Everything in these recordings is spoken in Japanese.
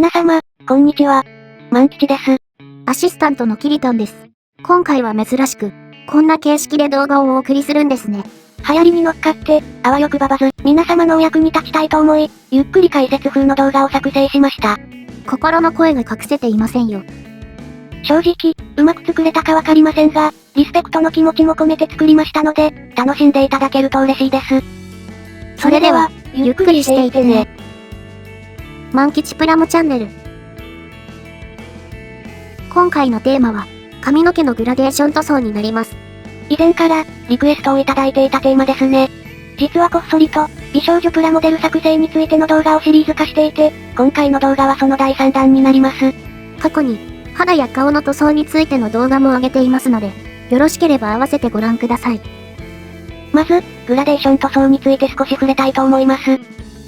皆様、こんにちは。万吉です。アシスタントのキリタンです。今回は珍しく、こんな形式で動画をお送りするんですね。流行りに乗っかって、あわよくばばず、皆様のお役に立ちたいと思い、ゆっくり解説風の動画を作成しました。心の声が隠せていませんよ。正直、うまく作れたかわかりませんが、リスペクトの気持ちも込めて作りましたので、楽しんでいただけると嬉しいです。それでは、ゆっくりしていってね。万吉プラモチャンネル。今回のテーマは、髪の毛のグラデーション塗装になります。以前から、リクエストをいただいていたテーマですね。実はこっそりと、美少女プラモデル作成についての動画をシリーズ化していて、今回の動画はその第3弾になります。過去に、肌や顔の塗装についての動画も上げていますので、よろしければ合わせてご覧ください。まず、グラデーション塗装について少し触れたいと思います。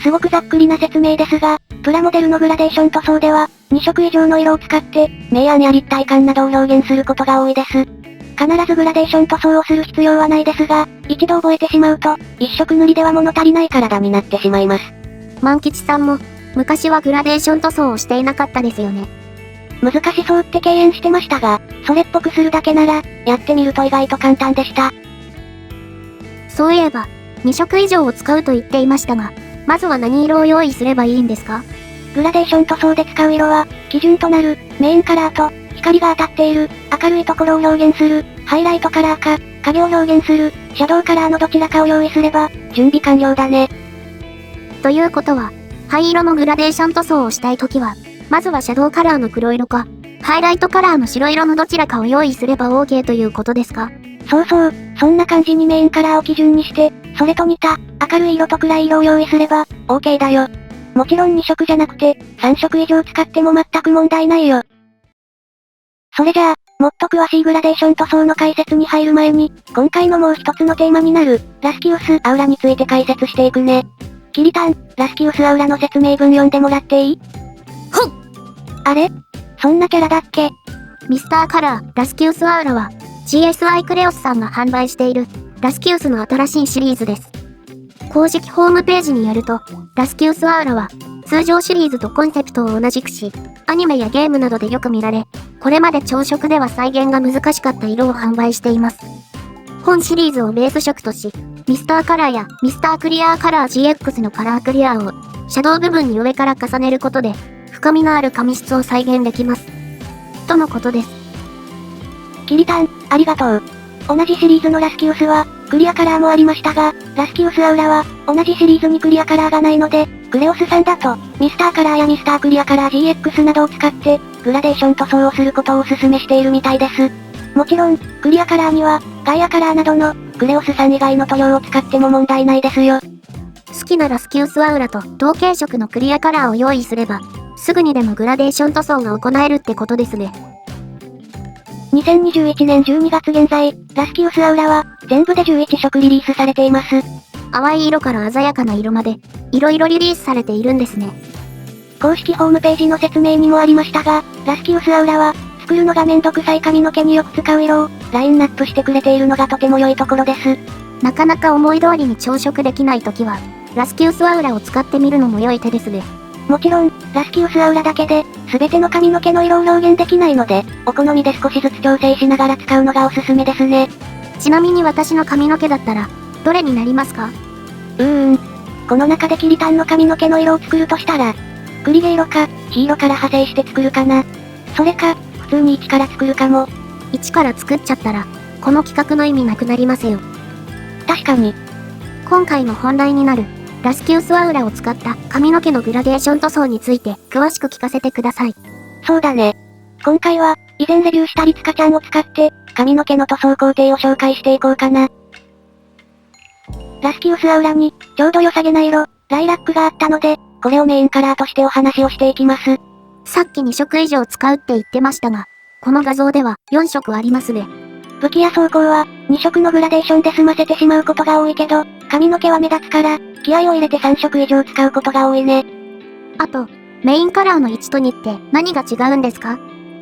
すごくざっくりな説明ですが、プラモデルのグラデーション塗装では、2色以上の色を使って、明暗や立体感などを表現することが多いです。必ずグラデーション塗装をする必要はないですが、一度覚えてしまうと、一色塗りでは物足りない体になってしまいます。万吉さんも、昔はグラデーション塗装をしていなかったですよね。難しそうって敬遠してましたが、それっぽくするだけなら、やってみると意外と簡単でした。そういえば、2色以上を使うと言っていましたが、まずは何色を用意すればいいんですか？グラデーション塗装で使う色は、基準となる、メインカラーと、光が当たっている、明るいところを表現する、ハイライトカラーか、影を表現する、シャドウカラーのどちらかを用意すれば、準備完了だね。ということは、灰色のグラデーション塗装をしたいときは、まずはシャドウカラーの黒色か、ハイライトカラーの白色のどちらかを用意すれば OK ということですか？そうそう、そんな感じにメインカラーを基準にして、それと似た、明るい色と暗い色を用意すれば、OK だよ。もちろん2色じゃなくて、3色以上使っても全く問題ないよ。それじゃあ、もっと詳しいグラデーション塗装の解説に入る前に、今回のもう一つのテーマになる、ラスキウス・アウラについて解説していくね。キリタン、ラスキウス・アウラの説明文読んでもらっていい？ほっ！あれ？そんなキャラだっけ？ミスターカラー、ラスキウスアウラは、GSI クレオスさんが販売している、ラスキウスの新しいシリーズです。公式ホームページによると、ラスキウスアウラは、通常シリーズとコンセプトを同じくし、アニメやゲームなどでよく見られ、これまで朝食では再現が難しかった色を販売しています。本シリーズをベース色とし、ミスターカラーやミスタークリアーカラー GX のカラークリアを、シャドウ部分に上から重ねることで、深みのある髪質を再現できます。とのことです。キリタン、ありがとう。同じシリーズのラスキウスは、クリアカラーもありましたが、ラスキウスアウラは、同じシリーズにクリアカラーがないので、クレオスさんだと、ミスターカラーやミスタークリアカラー GX などを使って、グラデーション塗装をすることをお勧めしているみたいです。もちろん、クリアカラーには、ガイアカラーなどの、クレオスさん以外の塗料を使っても問題ないですよ。好きなラスキウスアウラと同系色のクリアカラーを用意すれば、すぐにでもグラデーション塗装が行えるってことですね。2021年12月現在、ラスキウスアウラは、全部で11色リリースされています。淡い色から鮮やかな色まで、いろいろリリースされているんですね。公式ホームページの説明にもありましたが、ラスキウスアウラは、作るのがめんどくさい髪の毛によく使う色を、ラインナップしてくれているのがとても良いところです。なかなか思い通りに朝食できないときは、ラスキウスアウラを使ってみるのも良い手ですね。もちろん、ラスキウスアウラだけで、すべての髪の毛の色を表現できないので、お好みで少しずつ調整しながら使うのがおすすめですね。ちなみに私の髪の毛だったら、どれになりますか？この中でキリタンの髪の毛の色を作るとしたら、クリゲ色か、黄色から派生して作るかな。それか、普通に1から作るかも。1から作っちゃったら、この企画の意味なくなりますよ。確かに。今回の本題になる、ラスキウスアウラを使った髪の毛のグラデーション塗装について詳しく聞かせてください。そうだね。今回は、以前レビューしたリツカちゃんを使って、髪の毛の塗装工程を紹介していこうかな。ラスキウスアウラに、ちょうど良さげな色、ライラックがあったので、これをメインカラーとしてお話をしていきます。さっき2色以上使うって言ってましたが、この画像では4色ありますね。武器や装甲は、2色のグラデーションで済ませてしまうことが多いけど、髪の毛は目立つから、気合を入れて3色以上使うことが多いね。あと、メインカラーの1と2って何が違うんですか？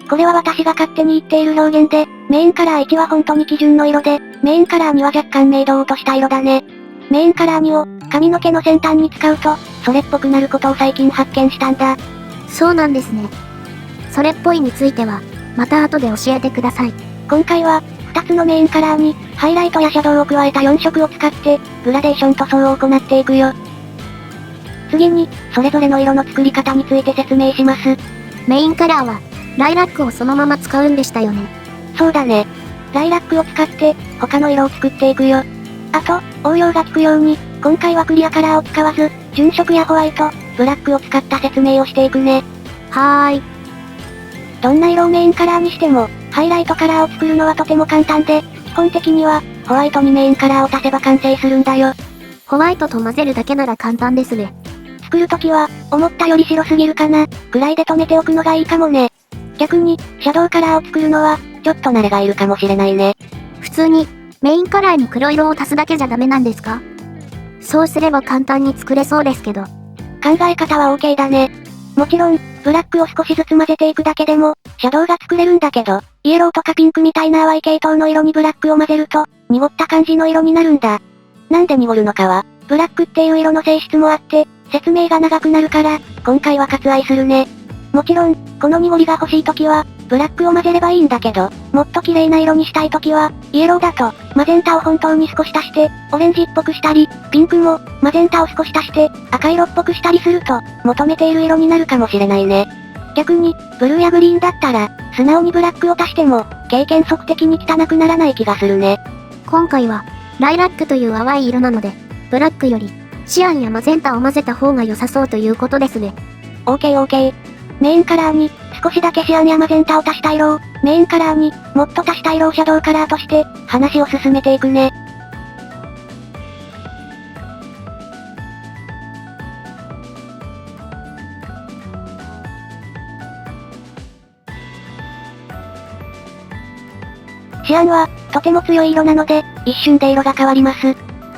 これは私が勝手に言っている表現で、メインカラー1は本当に基準の色で、メインカラー2は若干明度を落とした色だね。メインカラー2を、髪の毛の先端に使うと、それっぽくなることを最近発見したんだ。そうなんですね。それっぽいについては、また後で教えてください。今回は、2つのメインカラーに、ハイライトやシャドウを加えた4色を使って、グラデーション塗装を行っていくよ。次に、それぞれの色の作り方について説明します。メインカラーは、ライラックをそのまま使うんでしたよね。そうだね。ライラックを使って、他の色を作っていくよ。あと、応用が効くように、今回はクリアカラーを使わず、純色やホワイト、ブラックを使った説明をしていくね。はーい。どんな色をメインカラーにしても、ハイライトカラーを作るのはとても簡単で、基本的には、ホワイトにメインカラーを足せば完成するんだよ。ホワイトと混ぜるだけなら簡単ですね。作るときは、思ったより白すぎるかな、くらいで止めておくのがいいかもね。逆に、シャドウカラーを作るのは、ちょっと慣れがいるかもしれないね。普通に、メインカラーに黒色を足すだけじゃダメなんですか？そうすれば簡単に作れそうですけど。考え方は OK だね。もちろん、ブラックを少しずつ混ぜていくだけでも、シャドウが作れるんだけど、イエローとかピンクみたいな淡い系統の色にブラックを混ぜると、濁った感じの色になるんだ。なんで濁るのかは、ブラックっていう色の性質もあって、説明が長くなるから、今回は割愛するね。もちろん、この濁りが欲しいときは、ブラックを混ぜればいいんだけど、もっと綺麗な色にしたいときは、イエローだと、マゼンタを本当に少し足して、オレンジっぽくしたり、ピンクも、マゼンタを少し足して、赤色っぽくしたりすると、求めている色になるかもしれないね。逆に、ブルーやグリーンだったら、素直にブラックを足しても、経験則的に汚くならない気がするね。今回は、ライラックという淡い色なので、ブラックより、シアンやマゼンタを混ぜた方が良さそうということですね。OK。メインカラーに、少しだけシアンやマゼンタを足した色を、メインカラーに、もっと足した色をシャドウカラーとして、話を進めていくね。シアンは、とても強い色なので、一瞬で色が変わります。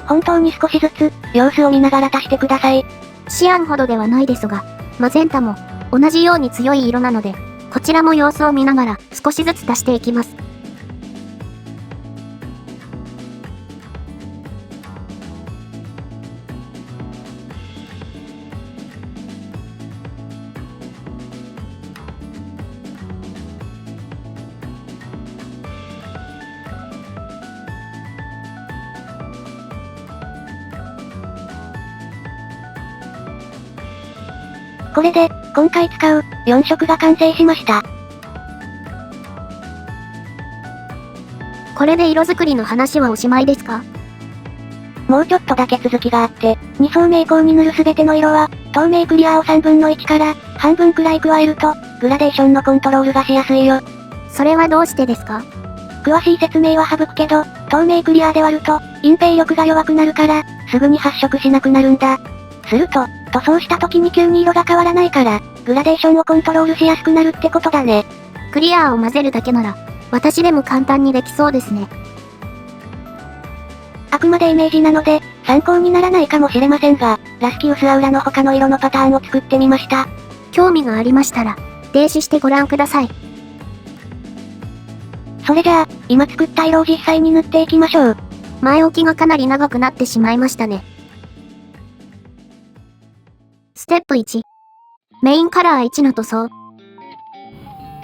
本当に少しずつ、様子を見ながら足してください。シアンほどではないですが、マゼンタも、同じように強い色なので、こちらも様子を見ながら、少しずつ足していきます。これで、今回使う、4色が完成しました。これで色作りの話はおしまいですか？もうちょっとだけ続きがあって、2層明光に塗るすべての色は、透明クリアを3分の1から、半分くらい加えると、グラデーションのコントロールがしやすいよ。それはどうしてですか？詳しい説明は省くけど、透明クリアで割ると、隠蔽力が弱くなるから、すぐに発色しなくなるんだ。すると、塗装した時に急に色が変わらないから、グラデーションをコントロールしやすくなるってことだね。クリアーを混ぜるだけなら、私でも簡単にできそうですね。あくまでイメージなので、参考にならないかもしれませんが、ラスキウスアウラの他の色のパターンを作ってみました。興味がありましたら、停止してご覧ください。それじゃあ、今作った色を実際に塗っていきましょう。前置きがかなり長くなってしまいましたね。ステップ1。メインカラー1の塗装。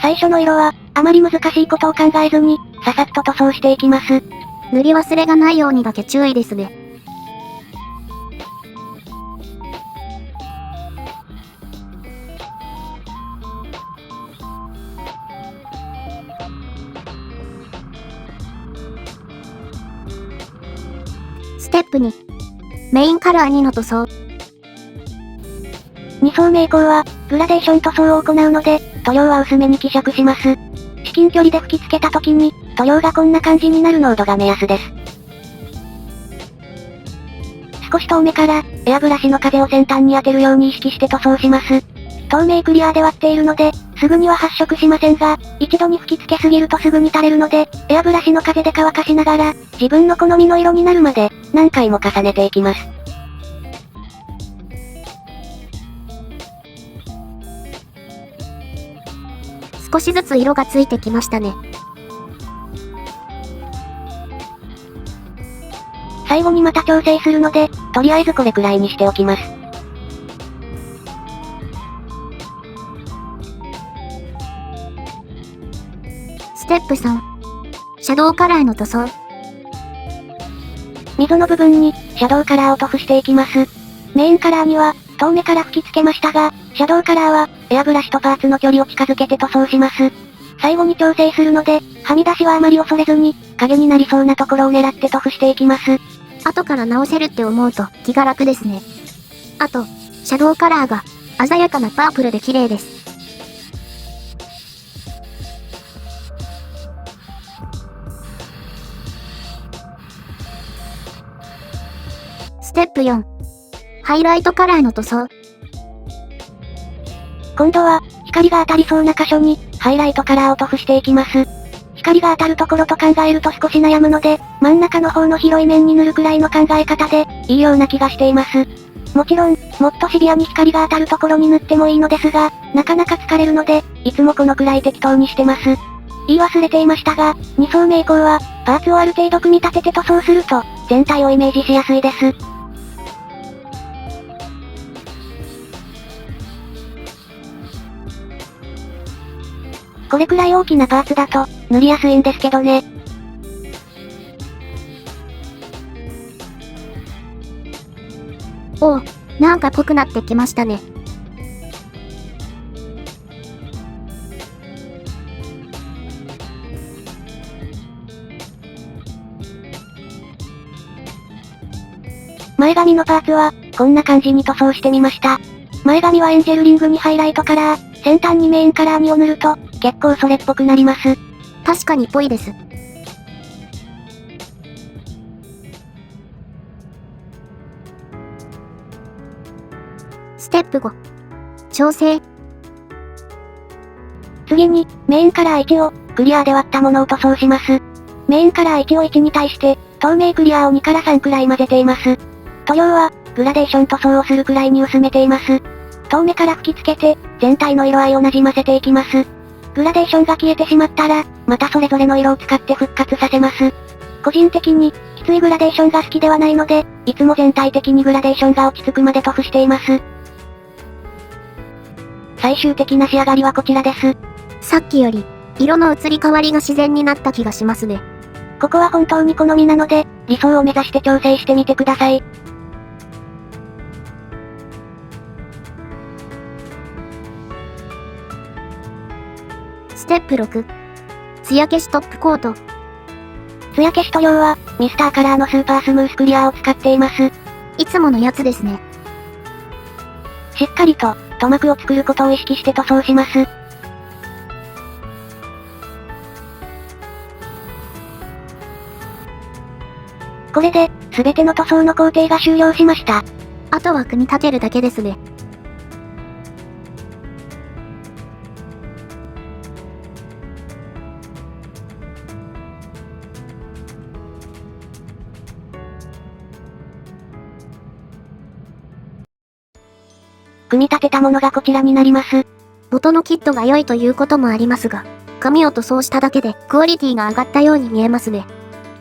最初の色は、あまり難しいことを考えずに、ささっと塗装していきます。塗り忘れがないようにだけ注意ですね。ステップ2。メインカラー2の塗装。2層明光は、グラデーション塗装を行うので、塗料は薄めに希釈します。至近距離で吹き付けた時に、塗料がこんな感じになる濃度が目安です。少し遠目から、エアブラシの風を先端に当てるように意識して塗装します。透明クリアで割っているので、すぐには発色しませんが、一度に吹き付けすぎるとすぐに垂れるので、エアブラシの風で乾かしながら、自分の好みの色になるまで、何回も重ねていきます。少しずつ色がついてきましたね。最後にまた調整するので、とりあえずこれくらいにしておきます。ステップ3。シャドウカラーの塗装。溝の部分に、シャドウカラーを塗布していきます。メインカラーには、遠目から吹き付けましたが、シャドウカラーは、エアブラシとパーツの距離を近づけて塗装します。最後に調整するので、はみ出しはあまり恐れずに、影になりそうなところを狙って塗布していきます。後から直せるって思うと気が楽ですね。あと、シャドウカラーが鮮やかなパープルで綺麗です。ステップ4。ハイライトカラーの塗装。今度は、光が当たりそうな箇所に、ハイライトカラーを塗布していきます。光が当たるところと考えると少し悩むので、真ん中の方の広い面に塗るくらいの考え方で、いいような気がしています。もちろん、もっとシビアに光が当たるところに塗ってもいいのですが、なかなか疲れるので、いつもこのくらい適当にしてます。言い忘れていましたが、2層目以降は、パーツをある程度組み立てて塗装すると、全体をイメージしやすいです。これくらい大きなパーツだと、塗りやすいんですけどね。おお、なんか濃くなってきましたね。前髪のパーツは、こんな感じに塗装してみました。前髪はエンジェルリングにハイライトカラー、先端にメインカラーにを塗ると、結構それっぽくなります。確かにぽいです。ステップ5。調整。次に、メインカラー1を、クリアで割ったものを塗装します。メインカラー1を1に対して、透明クリアを2から3くらい混ぜています。塗料は、グラデーション塗装をするくらいに薄めています。遠目から吹き付けて、全体の色合いを馴染ませていきます。グラデーションが消えてしまったら、またそれぞれの色を使って復活させます。個人的に、きついグラデーションが好きではないので、いつも全体的にグラデーションが落ち着くまで塗布しています。最終的な仕上がりはこちらです。さっきより、色の移り変わりが自然になった気がしますね。ここは本当に好みなので、理想を目指して調整してみてください。ステップ6。艶消しトップコート。艶消し塗料は、ミスターカラーのスーパースムースクリアを使っています。いつものやつですね。しっかりと、塗膜を作ることを意識して塗装します。これで、すべての塗装の工程が終了しました。あとは組み立てるだけですね。組み立てたものがこちらになります。元のキットが良いということもありますが、髪を塗装しただけでクオリティが上がったように見えますね。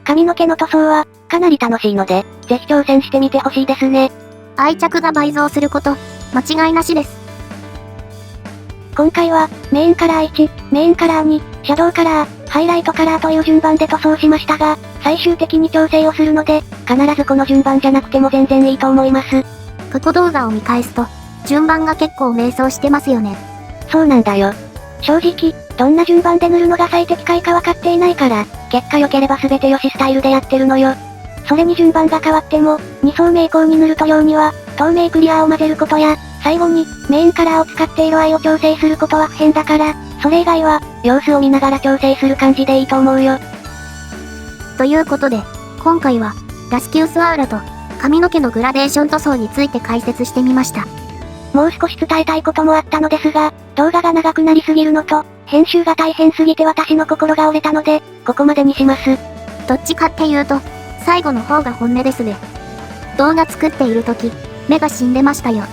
髪の毛の塗装は、かなり楽しいので、ぜひ挑戦してみてほしいですね。愛着が倍増すること、間違いなしです。今回は、メインカラー1、メインカラー2、シャドウカラー、ハイライトカラーという順番で塗装しましたが、最終的に調整をするので、必ずこの順番じゃなくても全然いいと思います。過去動画を見返すと、順番が結構迷走してますよね。そうなんだよ。正直、どんな順番で塗るのが最適解か分かっていないから、結果良ければ全て良しスタイルでやってるのよ。それに順番が変わっても、2層目以降に塗る塗料には、透明クリアを混ぜることや、最後に、メインカラーを使って色合いを調整することは不変だから、それ以外は、様子を見ながら調整する感じでいいと思うよ。ということで、今回は、ラスキウスアーラと、髪の毛のグラデーション塗装について解説してみました。もう少し伝えたいこともあったのですが、動画が長くなりすぎるのと、編集が大変すぎて私の心が折れたので、ここまでにします。どっちかっていうと、最後の方が本音ですね。動画作っている時、目が死んでましたよ。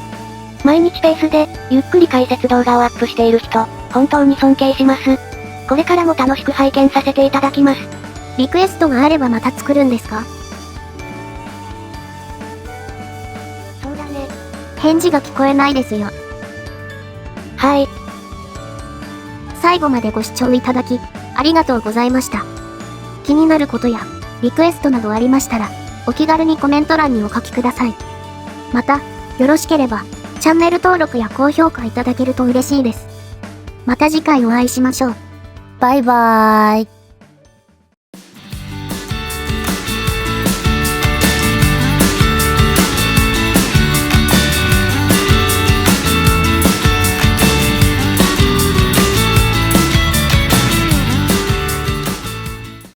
毎日ペースで、ゆっくり解説動画をアップしている人、本当に尊敬します。これからも楽しく拝見させていただきます。リクエストがあればまた作るんですか？そうだね。返事が聞こえないですよ。はい。最後までご視聴いただき、ありがとうございました。気になることや、リクエストなどありましたら、お気軽にコメント欄にお書きください。また、よろしければ、チャンネル登録や高評価いただけると嬉しいです。また次回お会いしましょう。バイバーイ。